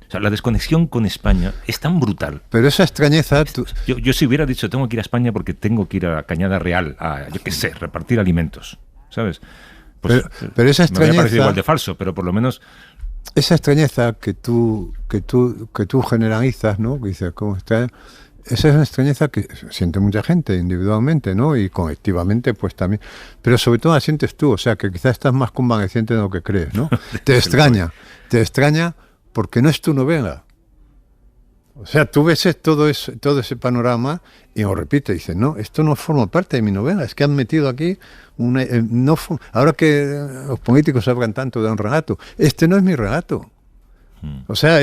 O sea, la desconexión con España es tan brutal. Pero esa extrañeza... Yo si hubiera dicho, tengo que ir a España porque tengo que ir a Cañada Real, yo qué sé, repartir alimentos, ¿sabes? Pues, pero esa extrañeza... Me habría parecido igual de falso, pero por lo menos... Esa extrañeza que tú generalizas, ¿no? Que dices, ¿cómo está? Esa es una extrañeza que siente mucha gente individualmente, ¿no? Y colectivamente, pues también. Pero sobre todo la sientes tú, o sea, que quizás estás más convaleciente de lo que crees, ¿no? Te extraña porque no es tu novela. O sea, tú ves todo ese panorama y lo repites, dices, no, esto no forma parte de mi novela, es que han metido aquí ahora que los políticos hablan tanto de un relato, este no es mi relato. O sea,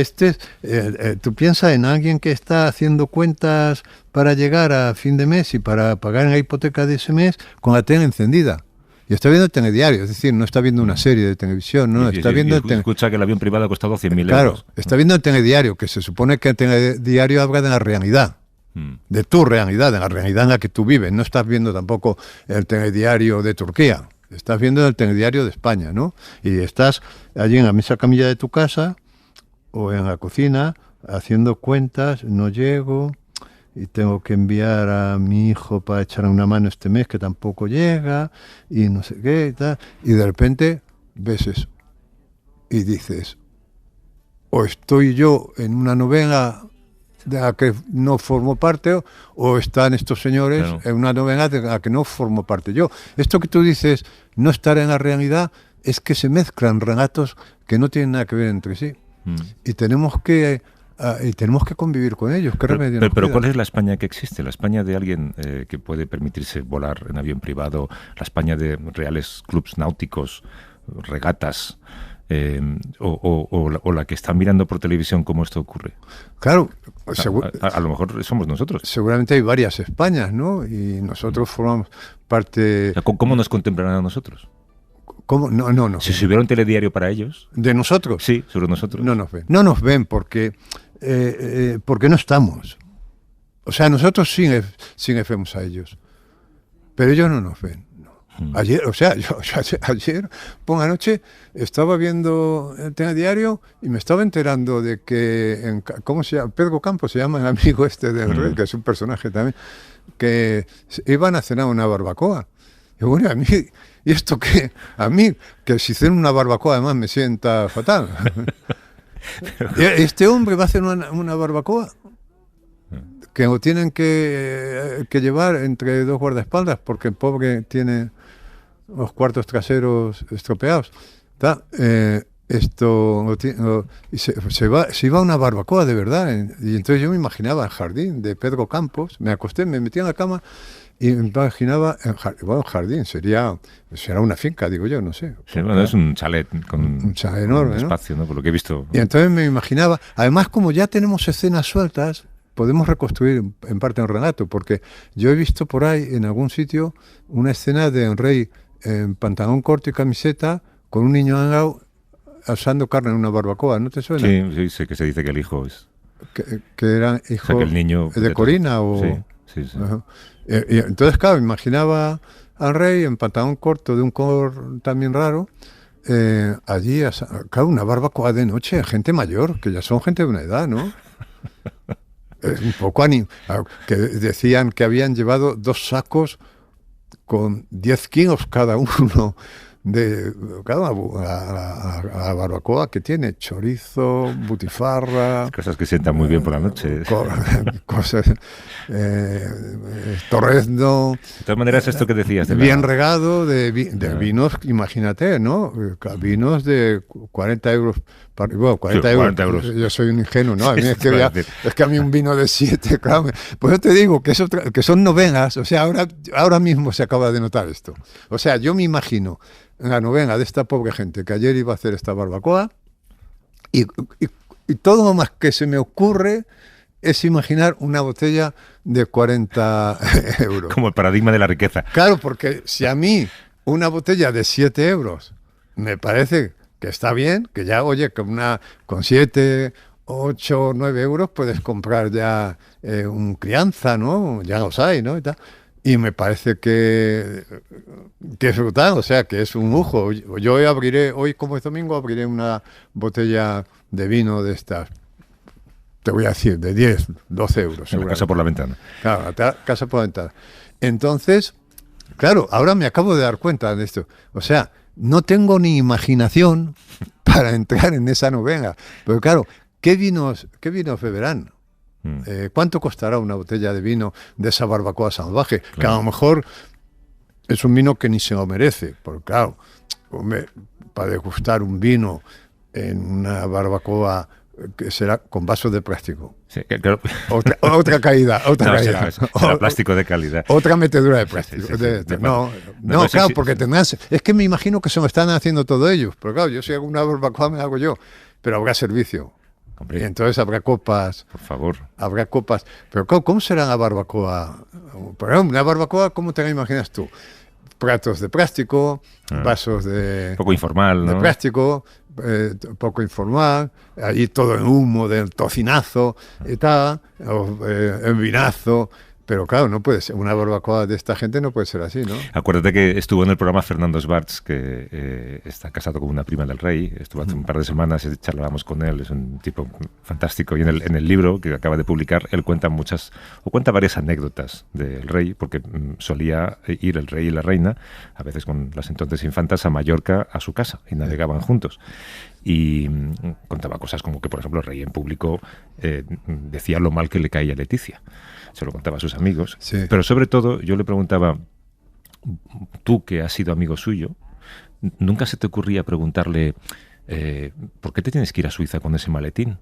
tú piensas en alguien que está haciendo cuentas para llegar a fin de mes y para pagar la hipoteca de ese mes con la tele encendida. Y está viendo el telediario, es decir, no está viendo una serie de televisión, no, está viendo escucha que el avión privado ha costado 100.000 euros. Claro, está viendo el telediario, que se supone que el telediario habla de la realidad, de tu realidad, de la realidad en la que tú vives. No estás viendo tampoco el telediario de Turquía, estás viendo el telediario de España, ¿no? Y estás allí en la mesa camilla de tu casa o en la cocina haciendo cuentas, no llego y tengo que enviar a mi hijo para echarle una mano este mes que tampoco llega y no sé qué y tal, y de repente ves eso y dices, o estoy yo en una novela de la que no formo parte o están estos señores en una novela de la que no formo parte yo. Esto que tú dices, no estar en la realidad, es que se mezclan relatos que no tienen nada que ver entre sí. Y tenemos que convivir con ellos. ¿Qué remedio nos pero queda? ¿cuál es la España que existe? ¿La España de alguien que puede permitirse volar en avión privado? ¿La España de reales clubs náuticos, regatas? O la que están mirando por televisión cómo esto ocurre? Claro. A lo mejor somos nosotros. Seguramente hay varias Españas, ¿no? Y nosotros formamos parte... O sea, ¿cómo nos contemplarán a nosotros? ¿Cómo? No. Si hubiera un telediario para ellos. ¿De nosotros? Sí, sobre nosotros. No nos ven. No nos ven porque no estamos. O sea, nosotros sí vemos a ellos. Pero ellos no nos ven. No. Ayer, o sea, yo ayer por la noche estaba viendo el telediario y me estaba enterando de que, ¿cómo se llama? Pedro Campos se llama el amigo este del rey, que es un personaje también, que iban a cenar una barbacoa. Y bueno, a mí, ¿y esto qué? A mí, que si hicieron una barbacoa además me sienta fatal. Este hombre va a hacer una barbacoa que lo tienen que llevar entre dos guardaespaldas porque el pobre tiene los cuartos traseros estropeados. Se iba a una barbacoa de verdad. Y entonces yo me imaginaba el jardín de Pedro Campos, me acosté, me metí en la cama y me imaginaba el jardín, será una finca, digo yo, no sé. Sí, bueno, es un chalet con un chalet enorme, un espacio, ¿no? Por lo que he visto. Y entonces me imaginaba, además como ya tenemos escenas sueltas, podemos reconstruir en parte un relato, porque yo he visto por ahí en algún sitio una escena de un rey en pantalón corto y camiseta con un niño al lado asando carne en una barbacoa, ¿no te suena? Sí, sé que se dice que el hijo es... Que era hijo, o sea, que el niño de Corina o... Sí. Y entonces, claro, imaginaba al rey en pantalón corto de un color también raro, allí, claro, una barbacoa de noche, gente mayor, que ya son gente de una edad, ¿no? Un poco que decían que habían llevado 2 sacos con 10 kilos cada uno de cada la barbacoa que tiene chorizo, butifarra, cosas que sientan muy bien por la noche, cosas torrezno. De todas maneras, esto que decías bien regado de vinos, imagínate, ¿no? Vinos de 40 euros. Bueno, 40 euros. Yo soy un ingenuo, ¿no? A mí es que a mí un vino de 7, claro. Pues yo te digo que son novenas, o sea, ahora mismo se acaba de notar esto. O sea, yo me imagino la novena de esta pobre gente que ayer iba a hacer esta barbacoa y todo lo más que se me ocurre es imaginar una botella de 40 euros. Como el paradigma de la riqueza. Claro, porque si a mí una botella de 7 euros me parece que está bien, que ya, oye, con 7, 8, 9 euros puedes comprar ya un crianza, ¿no? Ya los hay, ¿no? Y me parece que es brutal, o sea, que es un lujo. Yo hoy como es domingo, abriré una botella de vino de estas, te voy a decir, de 10, 12 euros. En la casa por la ventana. Claro, casa por la ventana. Entonces, claro, ahora me acabo de dar cuenta de esto. O sea, no tengo ni imaginación para entrar en esa novena. Pero claro, ¿qué vinos beberán? ¿Cuánto costará una botella de vino de esa barbacoa salvaje? Claro. Que a lo mejor es un vino que ni se lo merece. Porque claro, para degustar un vino en una barbacoa que será con vasos de plástico. Sí, claro. Otra calidad. Será plástico de calidad. Otra metedura de plástico. No, claro, porque tendrás... Es que me imagino que se lo están haciendo todos ellos. Pero claro, yo si hago una barbacoa me hago yo. Pero habrá servicio. Hombre. Y entonces habrá copas. Por favor. Habrá copas. Pero ¿cómo será la barbacoa? Por ejemplo, una barbacoa, ¿cómo te la imaginas tú? Platos de plástico, vasos de... Poco informal, ¿no? De plástico, poco informal, ahí todo el humo del tocinazo y tal, el vinazo. Pero claro, no puede ser, una barbacoa de esta gente no puede ser así, ¿no? Acuérdate que estuvo en el programa Fernando Schwartz, que está casado con una prima del rey, estuvo hace un par de semanas y charlábamos con él, es un tipo fantástico, y en el libro que acaba de publicar, él cuenta varias anécdotas del rey, porque solía ir el rey y la reina, a veces con las entonces infantas, a Mallorca, a su casa, y navegaban juntos. Y contaba cosas como que, por ejemplo, el rey en público decía lo mal que le caía a Leticia. Se lo contaba a sus amigos. Sí. Pero sobre todo, yo le preguntaba, tú que has sido amigo suyo, ¿nunca se te ocurría preguntarle ¿por qué te tienes que ir a Suiza con ese maletín?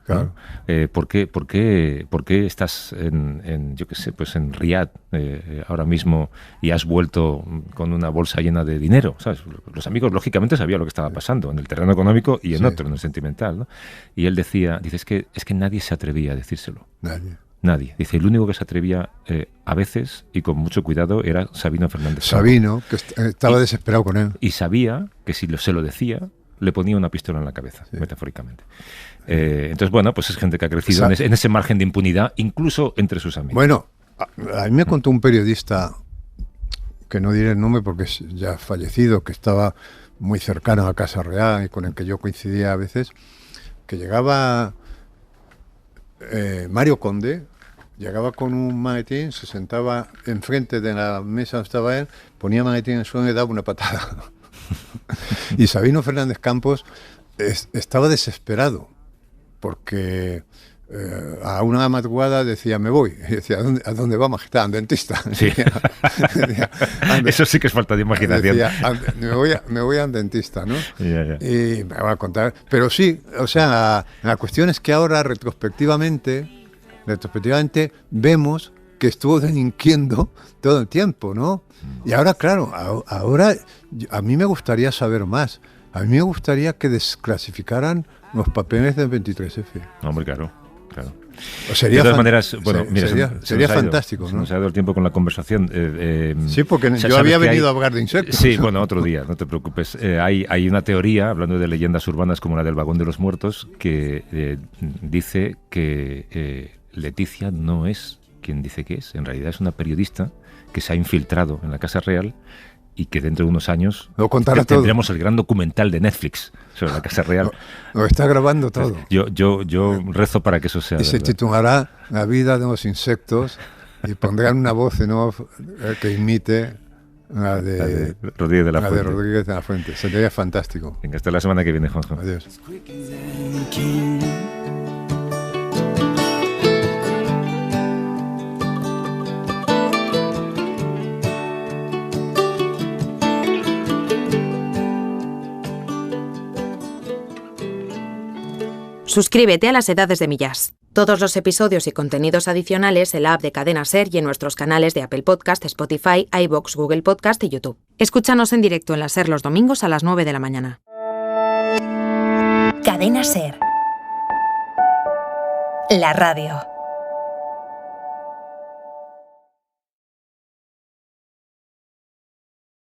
Claro. ¿No? ¿Por qué estás yo qué sé, pues en Riad ahora mismo y has vuelto con una bolsa llena de dinero? ¿Sabes? Los amigos, lógicamente, sabían lo que estaba pasando en el terreno económico y en otro, en el sentimental, ¿no? Y él decía, es que nadie se atrevía a decírselo. Nadie. Dice, el único que se atrevía a veces y con mucho cuidado era Sabino Fernández. Sabino, que estaba desesperado con él. Y sabía que si se lo decía, le ponía una pistola en la cabeza, metafóricamente. Entonces, bueno, pues es gente que ha crecido en ese margen de impunidad, incluso entre sus amigos. Bueno, a mí me contó un periodista que no diré el nombre porque es ya fallecido, que estaba muy cercano a la Casa Real y con el que yo coincidía a veces, que llegaba Mario Conde, llegaba con un maletín, se sentaba enfrente de la mesa donde estaba él, ponía el maletín en el suelo y daba una patada. Y Sabino Fernández Campos estaba desesperado porque a una madrugada decía, me voy. Y decía, ¿a dónde vamos? Está al dentista. Sí. Decía, Eso sí que es falta de imaginación. Decía, me voy al dentista, ¿no? Ya. Y me va a contar. Pero sí, o sea, la cuestión es que ahora retrospectivamente vemos que estuvo delinquiendo todo el tiempo, ¿no? Y ahora, claro, ahora a mí me gustaría saber más. A mí me gustaría que desclasificaran los papeles del 23F. Hombre, claro. Sería de todas maneras, bueno, mira, sería fantástico, ¿no? Se nos ha ido el tiempo con la conversación. Sí, porque yo había venido a hablar de insectos. Sí, bueno, otro día, no te preocupes. Hay una teoría, hablando de leyendas urbanas como la del vagón de los muertos, que dice que Leticia no es quien dice que es. En realidad es una periodista que se ha infiltrado en la Casa Real y que dentro de unos años tendremos el gran documental de Netflix sobre la Casa Real. Lo está grabando todo. Yo rezo para que eso sea y se titulará La vida de los insectos y pondrán una voz en off que imite la de Rodríguez de la Fuente. Sería fantástico. Venga, hasta la semana que viene, Juanjo. Adiós. Suscríbete a Las Edades de Millás. Todos los episodios y contenidos adicionales en la app de Cadena SER y en nuestros canales de Apple Podcast, Spotify, iVoox, Google Podcast y YouTube. Escúchanos en directo en la SER los domingos a las 9 de la mañana. Cadena SER. La radio.